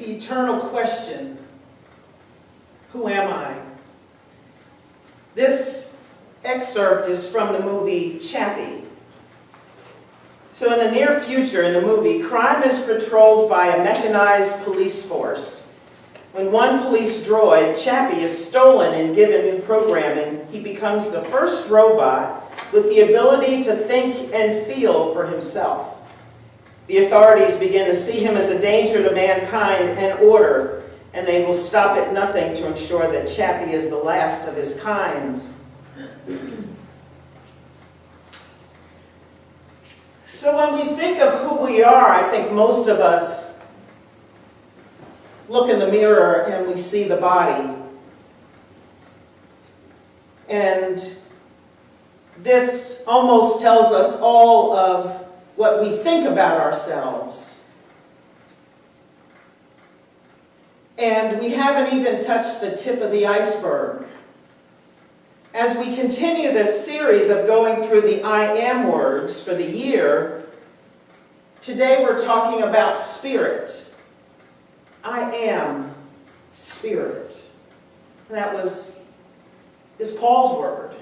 the eternal question, who am I? This excerpt is from the movie Chappie. So in the near future, in the movie, crime is patrolled by a mechanized police force. When one police droid, Chappie, is stolen and given new programming, he becomes the first robot with the ability to think and feel for himself. The authorities begin to see him as a danger to mankind and order, and they will stop at nothing to ensure that Chappie is the last of his kind. So when we think of who we are, I think most of us look in the mirror and we see the body. And this almost tells us all of what we think about ourselves. And we haven't even touched the tip of the iceberg. As we continue this series of going through the I am words for the year, today we're talking about spirit. I am spirit. That is Paul's word.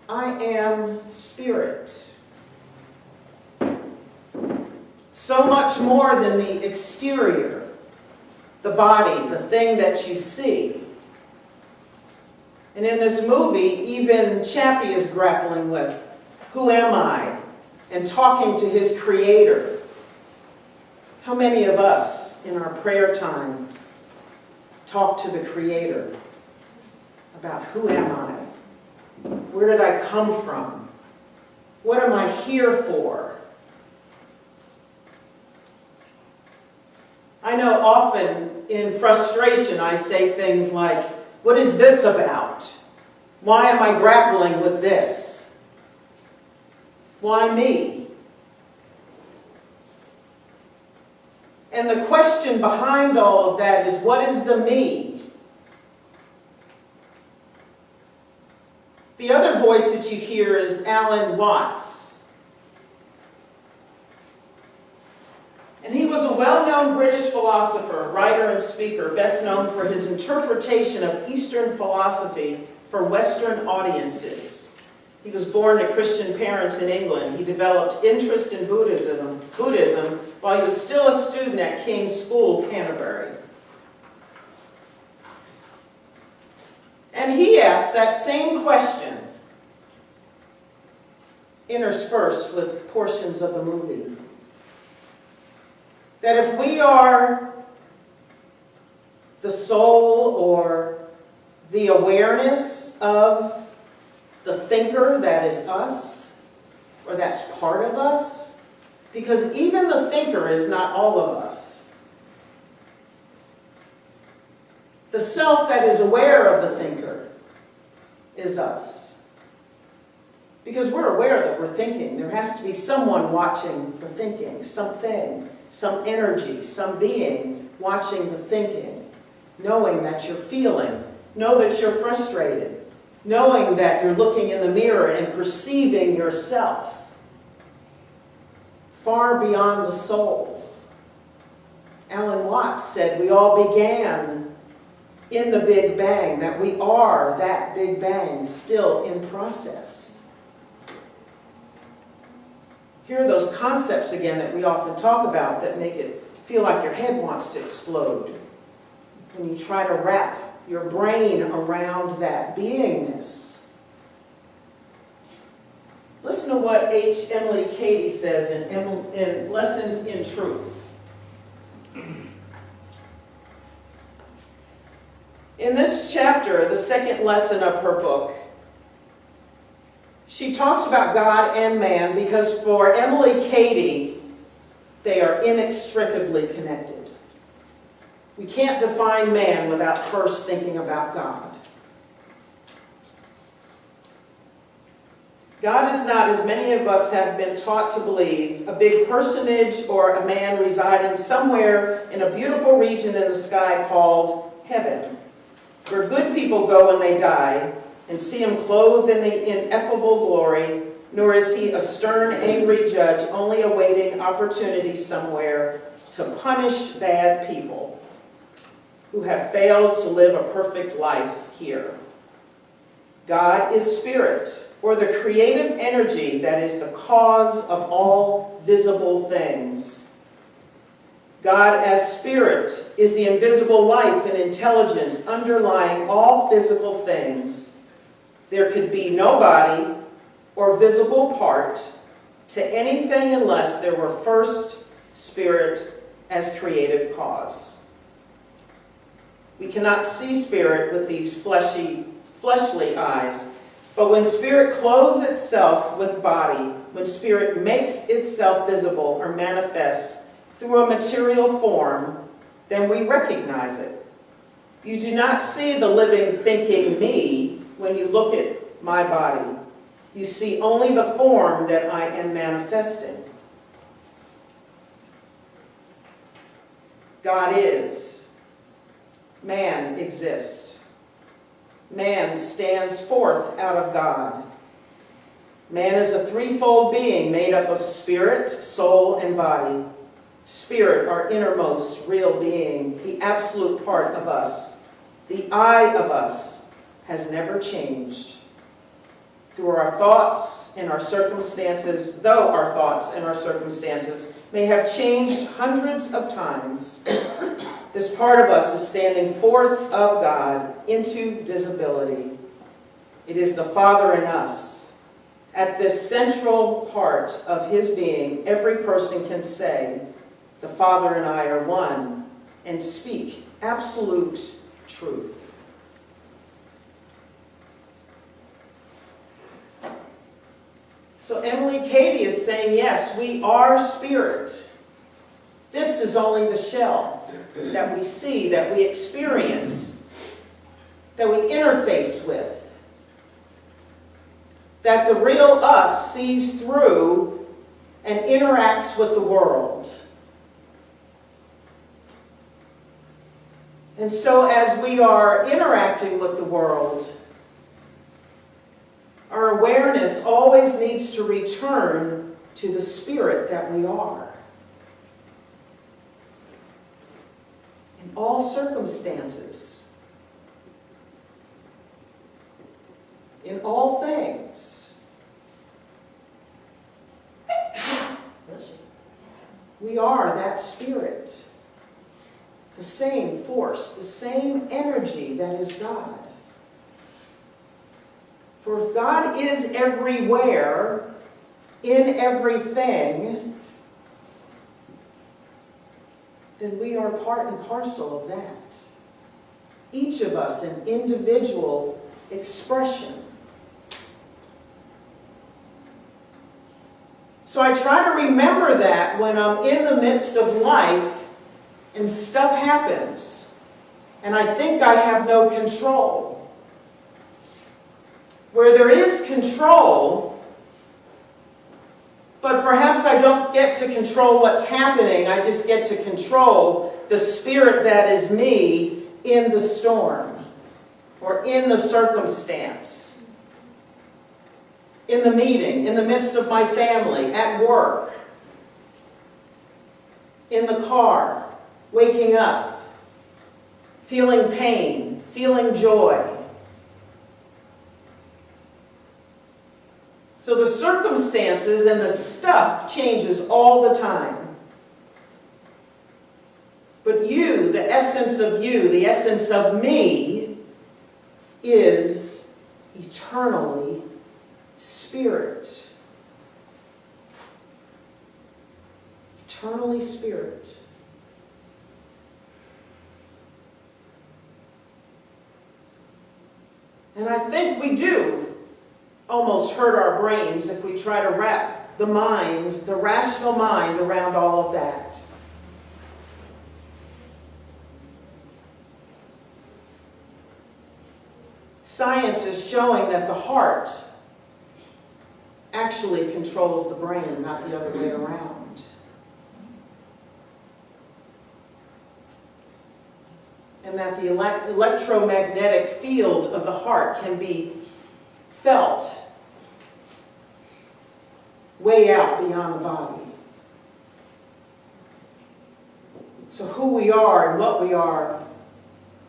I am spirit. So much more than the exterior, the body, the thing that you see. And in this movie, even Chappie is grappling with, who am I? And talking to his Creator. How many of us in our prayer time talk to the Creator about who am I? Where did I come from? What am I here for? I know often in frustration I say things like, what is this about? Why am I grappling with this? Why me? And the question behind all of that is, what is the me? The other voice that you hear is Alan Watts. And he was a well-known British philosopher, writer, and speaker, best known for his interpretation of Eastern philosophy for Western audiences. He was born to Christian parents in England. He developed interest in Buddhism while he was still a student at King's School, Canterbury. And he asked that same question, interspersed with portions of the movie. That if we are the soul or the awareness of the thinker that is us, or that's part of us, because even the thinker is not all of us. The self that is aware of the thinker is us. Because we're aware that we're thinking. There has to be someone watching the thinking, something. Some energy, some being watching the thinking, knowing that you're feeling, know that you're frustrated, knowing that you're looking in the mirror and perceiving yourself far beyond the soul. Alan Watts said we all began in the Big Bang, that we are that Big Bang still in process. Here are those concepts again that we often talk about that make it feel like your head wants to explode. When you try to wrap your brain around that beingness. Listen to what H. Emily Cady says in Lessons in Truth. In this chapter, the second lesson of her book, she talks about God and man because for Emily Cady, they are inextricably connected. We can't define man without first thinking about God. God is not, as many of us have been taught to believe, a big personage or a man residing somewhere in a beautiful region in the sky called heaven, where good people go when they die, and see him clothed in the ineffable glory, nor is he a stern, angry judge only awaiting opportunity somewhere to punish bad people who have failed to live a perfect life here. God is spirit, or the creative energy that is the cause of all visible things. God as spirit is the invisible life and intelligence underlying all physical things. There could be no body or visible part to anything unless there were first spirit as creative cause. We cannot see spirit with these fleshly eyes, but when spirit clothes itself with body, when spirit makes itself visible or manifests through a material form, then we recognize it. You do not see the living, thinking me when you look at my body. You see only the form that I am manifesting. God is. Man exists. Man stands forth out of God. Man is a threefold being made up of spirit, soul, and body. Spirit, our innermost real being, the absolute part of us, the I of us, has never changed. Through our thoughts and our circumstances, though our thoughts and our circumstances may have changed hundreds of times, this part of us is standing forth of God into visibility. It is the Father in us. At this central part of his being, every person can say, the Father and I are one, and speak absolute truth. So Emily Cady is saying, yes, we are spirit. This is only the shell that we see, that we experience, that we interface with, that the real us sees through and interacts with the world. And so as we are interacting with the world, our awareness always needs to return to the spirit that we are. In all circumstances, in all things, we are that spirit, the same force, the same energy that is God. For if God is everywhere, in everything, then we are part and parcel of that. Each of us an individual expression. So I try to remember that when I'm in the midst of life and stuff happens, and I think I have no control. Where there is control, but perhaps I don't get to control what's happening, I just get to control the spirit that is me in the storm, or in the circumstance, in the meeting, in the midst of my family, at work, in the car, waking up, feeling pain, feeling joy. So the circumstances and the stuff changes all the time. But you, the essence of you, the essence of me, is eternally spirit. Eternally spirit. And I think we do almost hurt our brains if we try to wrap the mind, the rational mind, around all of that. Science is showing that the heart actually controls the brain, not the other way around. And that the electromagnetic field of the heart can be felt way out beyond the body. So who we are and what we are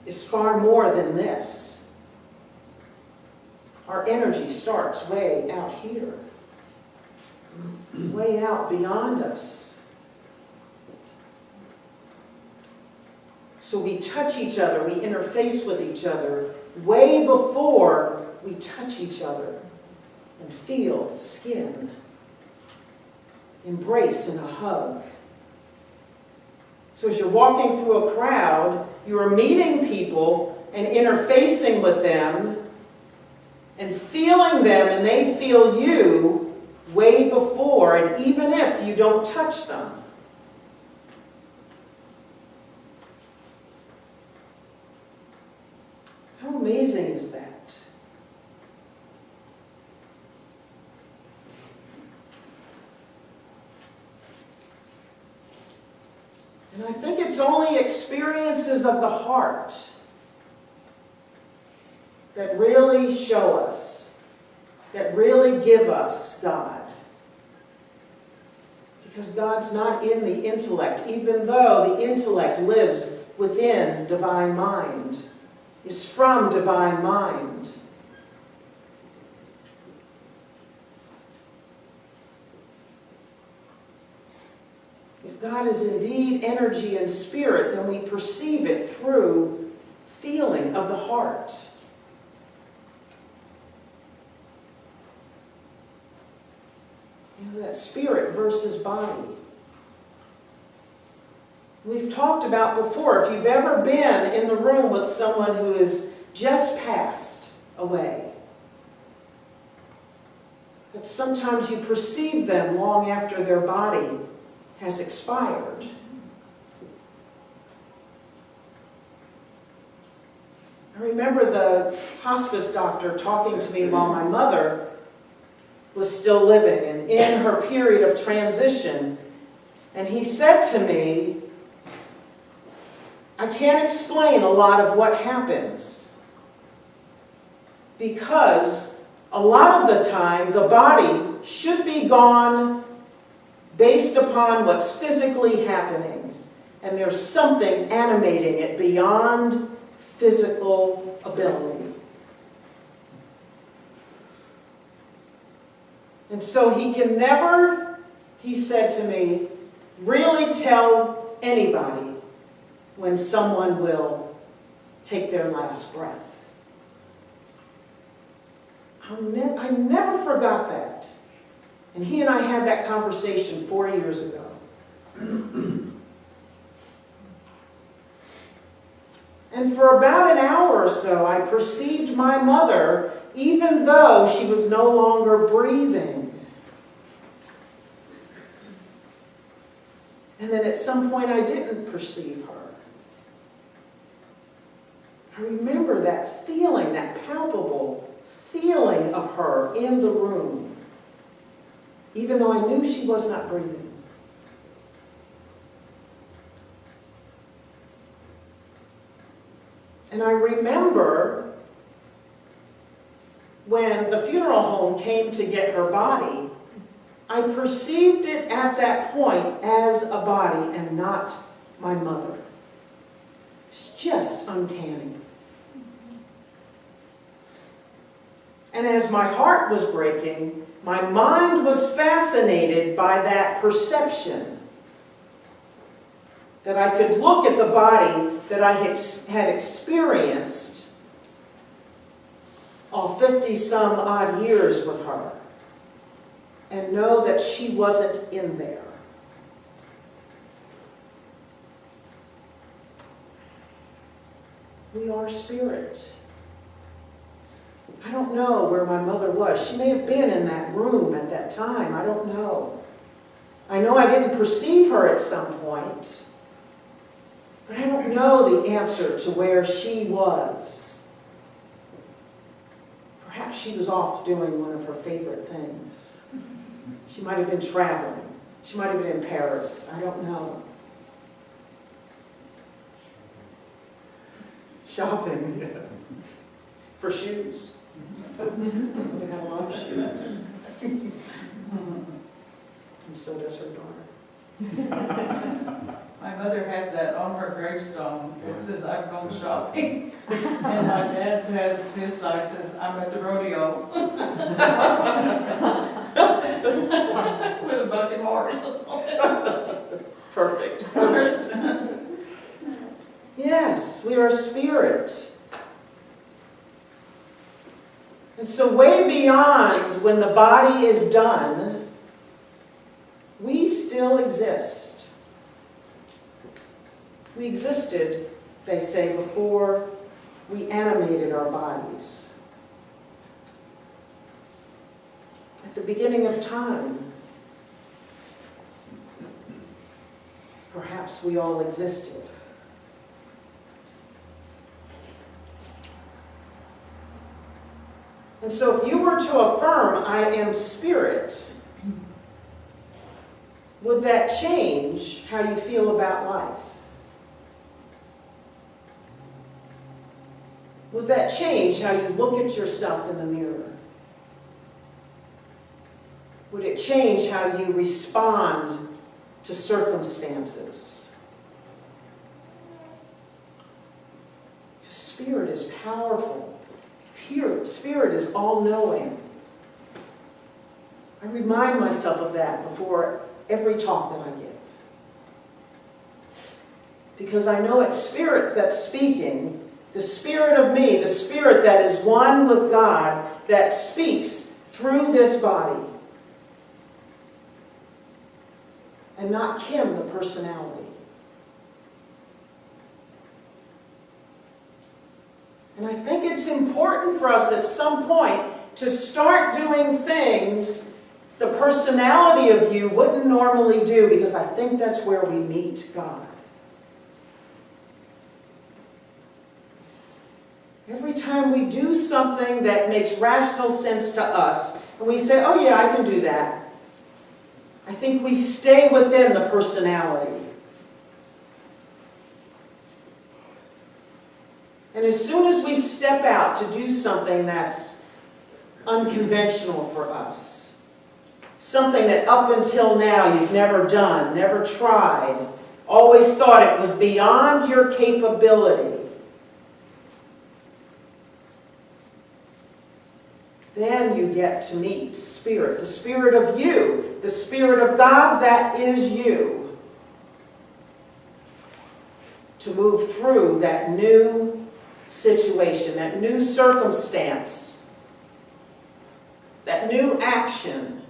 is far more than this. Our energy starts way out here, way out beyond us. So we touch each other, we interface with each other way before we touch each other and feel skin, embrace in a hug. So as you're walking through a crowd, you are meeting people and interfacing with them and feeling them, and they feel you way before, and even if you don't touch them. How amazing is that? And I think it's only experiences of the heart that really show us, that really give us God. Because God's not in the intellect, even though the intellect lives within divine mind, is from divine mind. If God is indeed energy and spirit, then we perceive it through feeling of the heart. You know, that spirit versus body. We've talked about before, if you've ever been in the room with someone who is just passed away, that sometimes you perceive them long after their body has expired. I remember the hospice doctor talking to me while my mother was still living and in her period of transition, and he said to me, I can't explain a lot of what happens because a lot of the time the body should be gone based upon what's physically happening, and there's something animating it beyond physical ability. And so he can never, he said to me, really tell anybody when someone will take their last breath. I never forgot that. And he and I had that conversation 4 years ago. And for about an hour or so, I perceived my mother, even though she was no longer breathing. And then at some point, I didn't perceive her. I remember that feeling, that palpable feeling of her in the room, even though I knew she was not breathing. And I remember when the funeral home came to get her body, I perceived it at that point as a body and not my mother. It's just uncanny. And as my heart was breaking, my mind was fascinated by that perception. That I could look at the body that I had experienced all 50-some odd years with her and know that she wasn't in there. We are spirit. I don't know where my mother was. She may have been in that room at that time. I don't know. I know I didn't perceive her at some point. But I don't know the answer to where she was. Perhaps she was off doing one of her favorite things. She might have been traveling. She might have been in Paris. I don't know. Shopping. For shoes. They had a lot of shoes. And so does her daughter. My mother has that on her gravestone. It says, "I've gone shopping." And my dad's has his sign says, "I'm at the rodeo." With a bucket horse. Perfect. Yes, we are spirit. And so way beyond when the body is done, we still exist. We existed, they say, before we animated our bodies. At the beginning of time, perhaps we all existed. And so if you were to affirm, "I am spirit," would that change how you feel about life? Would that change how you look at yourself in the mirror? Would it change how you respond to circumstances? Spirit is powerful. Pure. Spirit is all-knowing. I remind myself of that before every talk that I give. Because I know it's Spirit that's speaking, the Spirit of me, the Spirit that is one with God, that speaks through this body. And not Kim, the personality. And I think it's important for us at some point to start doing things the personality of you wouldn't normally do, because I think that's where we meet God. Every time we do something that makes rational sense to us, and we say, "Oh yeah, I can do that," I think we stay within the personality. And as soon as we step out to do something that's unconventional for us, something that up until now you've never done, never tried, always thought it was beyond your capability, then you get to meet Spirit, the Spirit of you, the Spirit of God that is you, to move through that new situation, that new circumstance, that new action.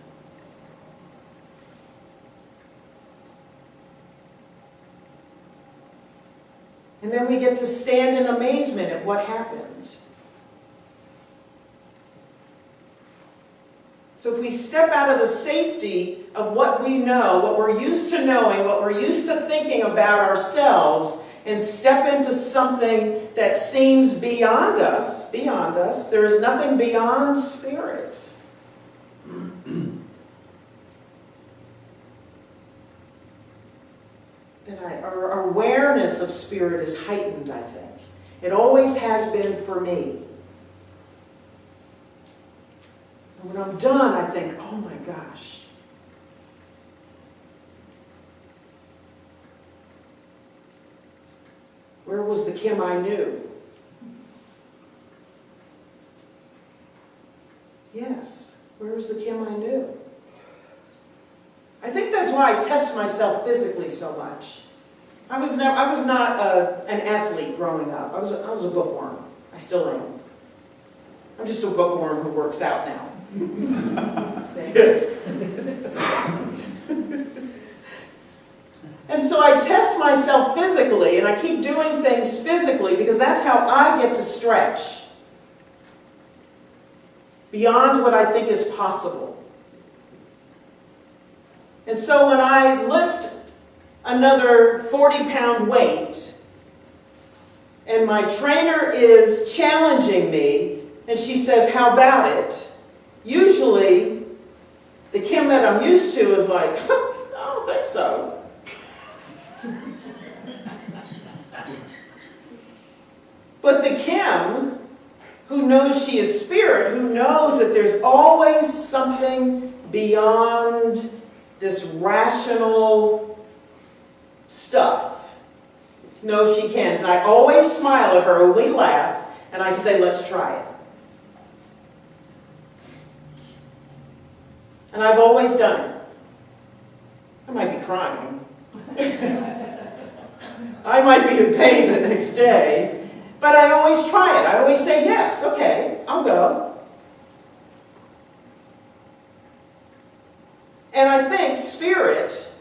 And then we get to stand in amazement at what happened. So if we step out of the safety of what we know, what we're used to knowing, what we're used to thinking about ourselves, and step into something that seems beyond us, there is nothing beyond Spirit. Then our awareness of Spirit is heightened, I think. It always has been for me. And when I'm done, I think, oh my gosh. Where was the Kim I knew? Yes, where was the Kim I knew? I think that's why I test myself physically so much. I was not an athlete growing up. I was a bookworm. I still am. I'm just a bookworm who works out now. And so I test myself physically, and I keep doing things physically because that's how I get to stretch beyond what I think is possible. And so when I lift another 40-pound weight, and my trainer is challenging me, and she says, "How about it?" Usually, the Kim that I'm used to is like, "I don't think so." But the Kim, who knows she is Spirit, who knows that there's always something beyond this rational stuff. No, she can't. And I always smile at her when we laugh, and I say, let's try it. And I've always done it. I might be crying. I might be in pain the next day, but I always try it. I always say, yes, okay, I'll go. And I think spirit,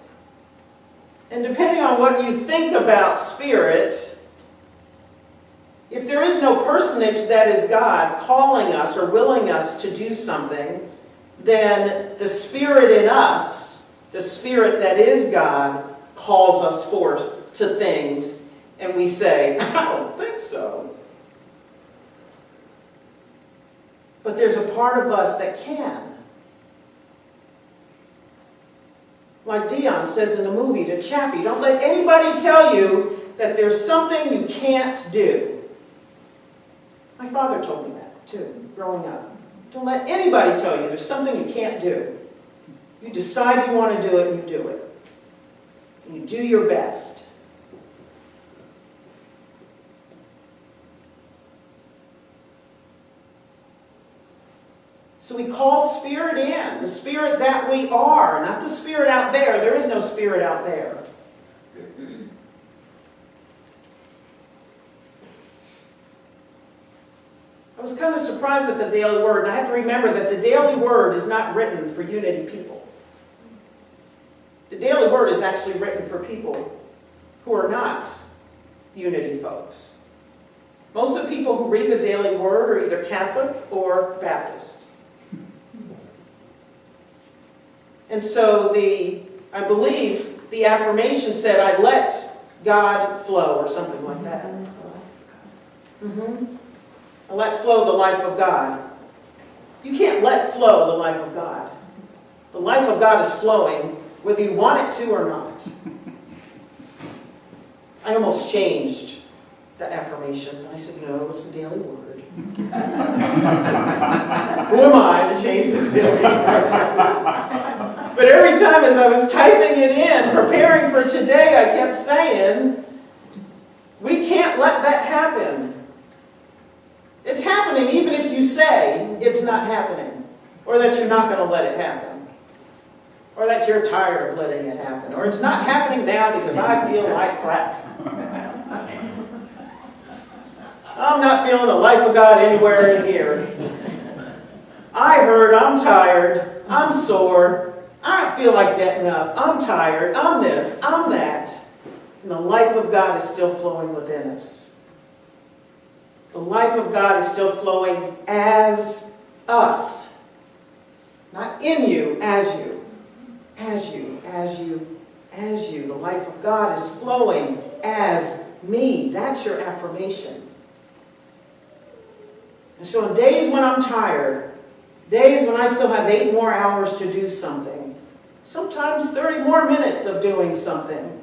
and depending on what you think about spirit, if there is no personage that is God calling us or willing us to do something, then the spirit in us, the spirit that is God, calls us forth to things, and we say, I don't think so. But there's a part of us that can. Like Dion says in the movie to Chappie, don't let anybody tell you that there's something you can't do. My father told me that too, growing up. Don't let anybody tell you there's something you can't do. You decide you want to do it, and you do it. And you do your best. So we call spirit in, the spirit that we are, not the spirit out there. There is no spirit out there. I was kind of surprised at the Daily Word, and I have to remember that the Daily Word is not written for Unity people. The Daily Word is actually written for people who are not Unity folks. Most of the people who read the Daily Word are either Catholic or Baptist. And so I believe the affirmation said, I let God flow, or something like that. I let flow the life of God. You can't let flow the life of God. The life of God is flowing whether you want it to or not. I almost changed the affirmation. I said, no, it's the Daily Word. Who am I to change the Daily Word? But every time as I was typing it in, preparing for today, I kept saying, we can't let that happen. It's happening even if you say it's not happening, or that you're not going to let it happen, or that you're tired of letting it happen, or it's not happening now because I feel like crap. I'm not feeling the life of God anywhere in here. I heard I'm tired, I'm sore, I don't feel like getting up, I'm tired, I'm this, I'm that. And the life of God is still flowing within us. The life of God is still flowing as us. Not in you, as you. As you, as you, as you. The life of God is flowing as me. That's your affirmation. And so on days when I'm tired, days when I still have 8 more hours to do something, sometimes 30 more minutes of doing something,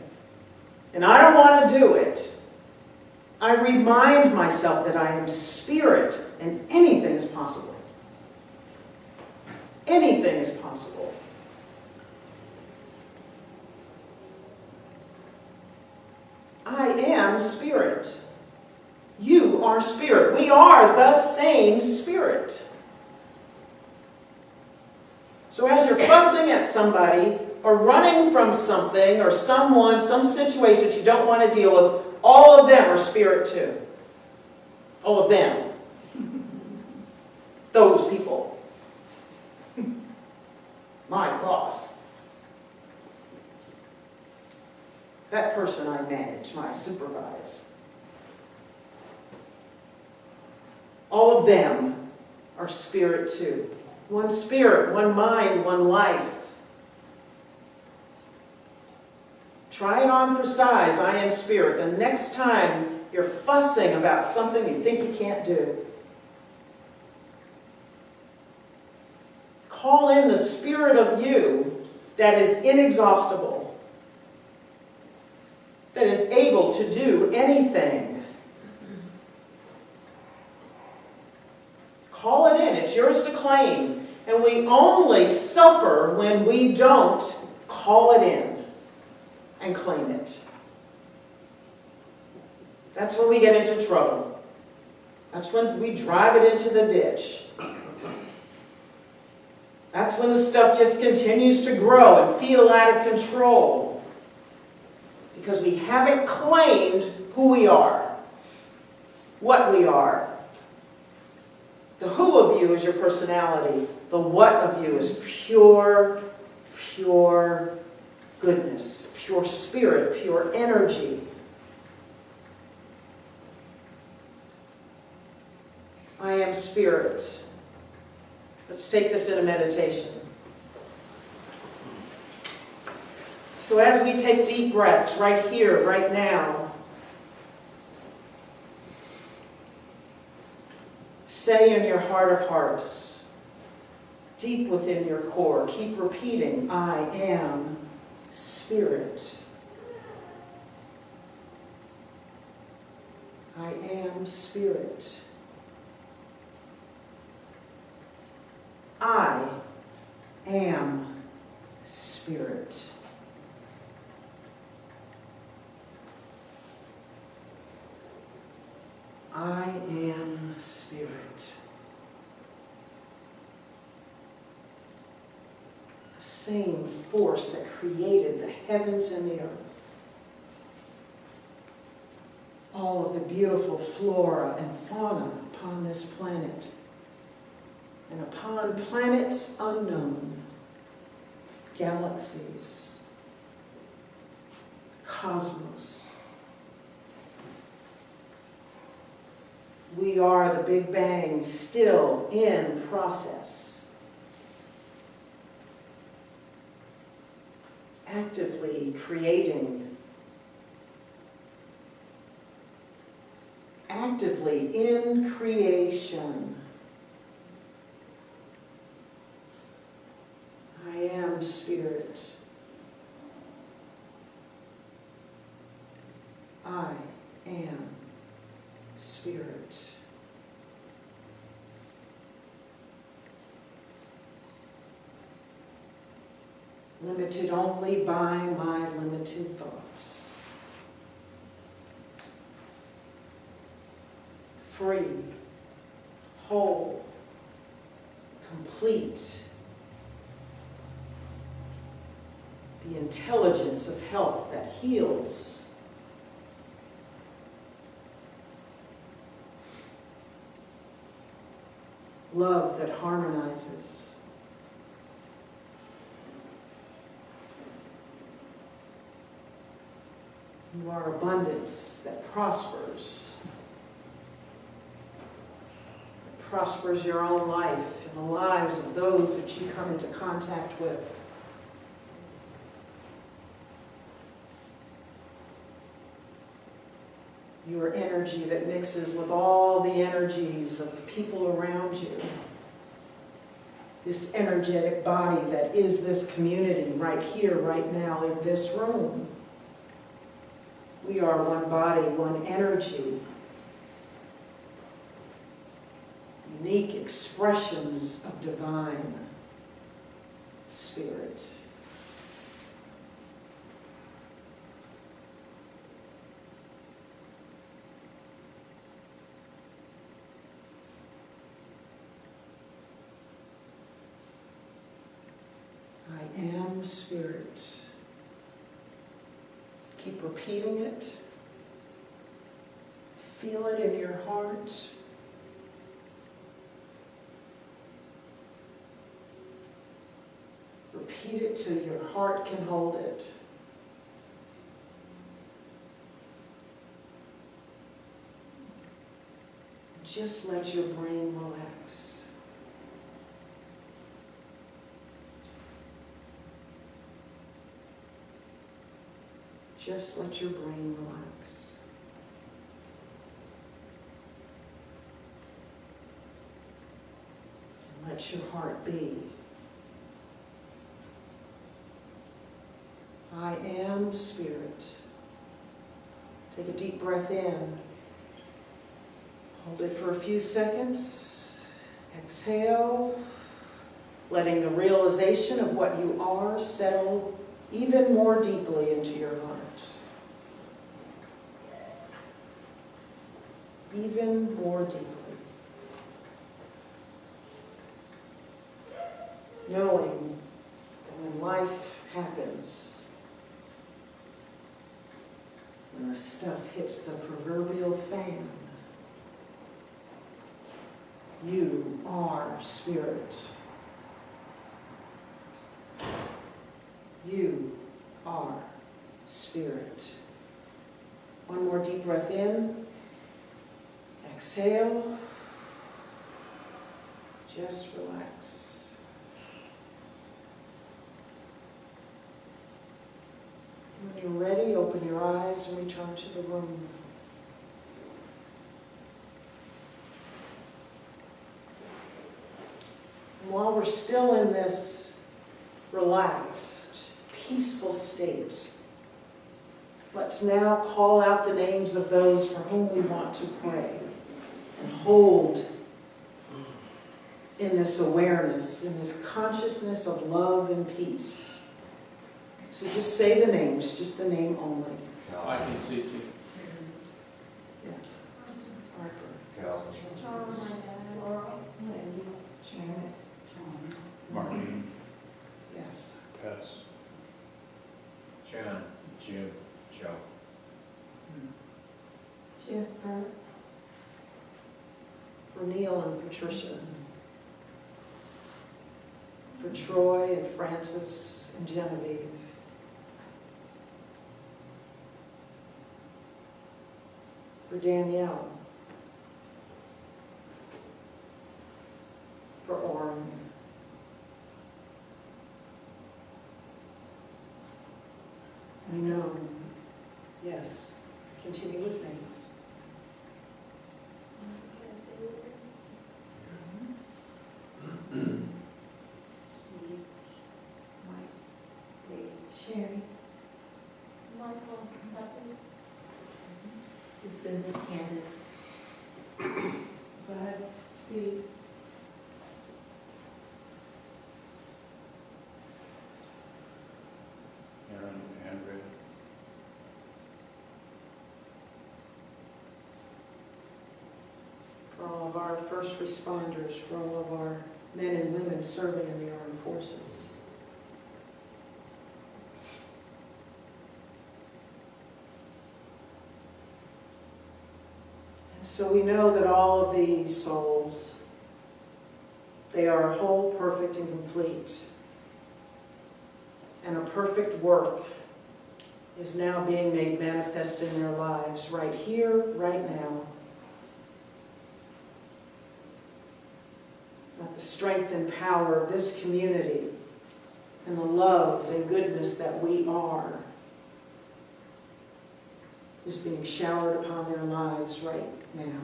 and I don't want to do it, I remind myself that I am spirit and anything is possible. Anything is possible. I am spirit. You are spirit. We are the same spirit. So as you're fussing at somebody or running from something or someone, some situation that you don't want to deal with, all of them are spirit too. All of them. Those people. My boss. That person I manage, my supervise. All of them are spirit too. One spirit, one mind, one life. Try it on for size. I am spirit. The next time you're fussing about something you think you can't do, call in the spirit of you that is inexhaustible, that is able to do anything. Call it in. It's yours to claim. And we only suffer when we don't call it in and claim it. That's when we get into trouble. That's when we drive it into the ditch. That's when the stuff just continues to grow and feel out of control. Because we haven't claimed who we are, what we are. The who of you is your personality. The what of you is pure goodness, pure spirit, pure energy. I am spirit. Let's take this in a meditation. So as we take deep breaths right here, right now, say in your heart of hearts, deep within your core, keep repeating, I am spirit. I am spirit. I am spirit. I am spirit. The same force that created the heavens and the earth. All of the beautiful flora and fauna upon this planet. And upon planets unknown, galaxies, cosmos. We are the Big Bang, still in process. Actively creating. Actively in creation. I am spirit. I am spirit. Limited only by my limited thoughts. Free, whole, complete. The intelligence of health that heals. Love that harmonizes. You are abundance that prospers. That prospers your own life and the lives of those that you come into contact with. Your energy that mixes with all the energies of the people around you. This energetic body that is this community right here, right now, in this room. We are one body, one energy. Unique expressions of divine spirit. I am spirit. Keep repeating it. Feel it in your heart. Repeat it till your heart can hold it. Just let your brain relax. Just let your brain relax. And let your heart be. I am spirit. Take a deep breath in. Hold it for a few seconds. Exhale, letting the realization of what you are settle even more deeply into your heart. even more deeply. Knowing that when life happens, when the stuff hits the proverbial fan, you are spirit. You are spirit. One more deep breath in. Exhale. Just relax. When you're ready, open your eyes and return to the room. And while we're still in this relaxed, peaceful state, let's now call out the names of those for whom we want to pray and hold in this awareness, in this consciousness of love and peace. So just say the names, just the name only. I can see. Yes. Harper. Cal. Laurel. Janet. Marlene. Yes. Tess. Jen. Jim. Joe. Jennifer. For Neil and Patricia. For Troy and Francis and Genevieve. For Danielle. For Orrin. I know. Yes. Continue with names. Steve. Mike. Dave. Sherry. Michael. Bethany. Lucinda. Candace. Bud. Steve. Aaron. Andrea. For all of our first responders, for all of our men and women serving in the armed forces. And so we know that all of these souls, they are whole, perfect, and complete. And a perfect work is now being made manifest in their lives, right here, right now. Let the strength and power of this community and the love and goodness that we are is being showered upon their lives right now.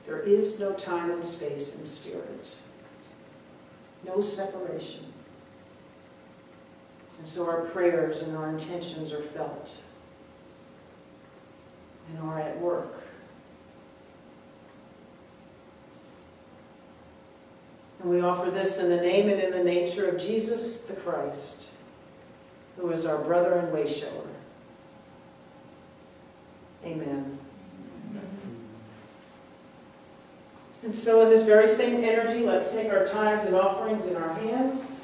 There is no time and space in spirit. No separation. And so our prayers and our intentions are felt and are at work. And we offer this in the name and in the nature of Jesus the Christ, who is our brother and way shower. Amen. And so in this very same energy, let's take our tithes and offerings in our hands.